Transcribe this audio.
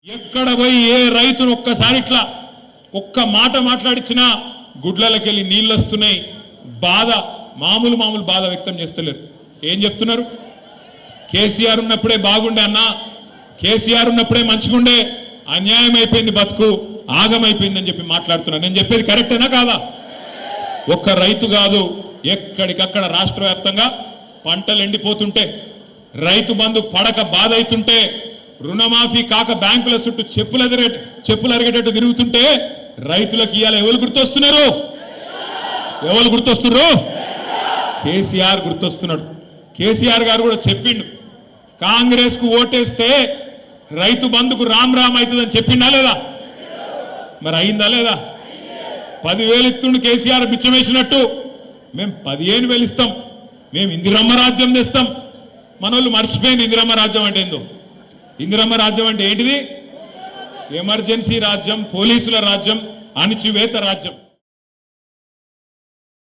ఎక్కడ పోయి ఏ రైతును ఒక్కసారి ఇట్లా ఒక్క మాట మాట్లాడిచ్చినా గుడ్లలకెళ్ళి నీళ్ళు వస్తున్నాయి. బాధ మామూలు బాధ వ్యక్తం చేస్తలేరు. ఏం చెప్తున్నారు? కేసీఆర్ ఉన్నప్పుడే బాగుండే అన్న, కేసీఆర్ ఉన్నప్పుడే మంచిగుండే, అన్యాయం అయిపోయింది, బతుకు ఆగమైపోయిందని చెప్పి మాట్లాడుతున్నారు. నేను చెప్పేది కరెక్టేనా కాదా? ఒక్క రైతు కాదు, ఎక్కడికక్కడ రాష్ట్ర వ్యాప్తంగా పంటలు ఎండిపోతుంటే, రైతు బంధు పడక బాధ అవుతుంటే, రుణమాఫీ కాక బ్యాంకుల చుట్టూ చెప్పులు అరిగేటట్టు తిరుగుతుంటే రైతులకు ఇవాళ ఎవరు గుర్తొస్తున్నారు? ఎవరు గుర్తొస్తున్నారు? కేసీఆర్ గుర్తొస్తున్నాడు. కేసీఆర్ గారు కూడా చెప్పిండు, కాంగ్రెస్ కు ఓటేస్తే రైతు బంధుకు రామ్ అవుతుందని చెప్పిండా లేదా? మరి అయిందా లేదా? 10,000 ఇస్తుండు కేసీఆర్ బిచ్చమేసినట్టు. మేము 15,000 ఇస్తాం, మేము ఇందిరమ్మ రాజ్యం తెస్తాం. మనోళ్ళు మర్చిపోయింది ఇందిరమ్మ రాజ్యం అంటే ఏందో. ఇందిరమ్మ రాజ్యం అంటే ఏంటిది? ఎమర్జెన్సీ రాజ్యం, పోలీసుల రాజ్యం, అణిచివేత రాజ్యం.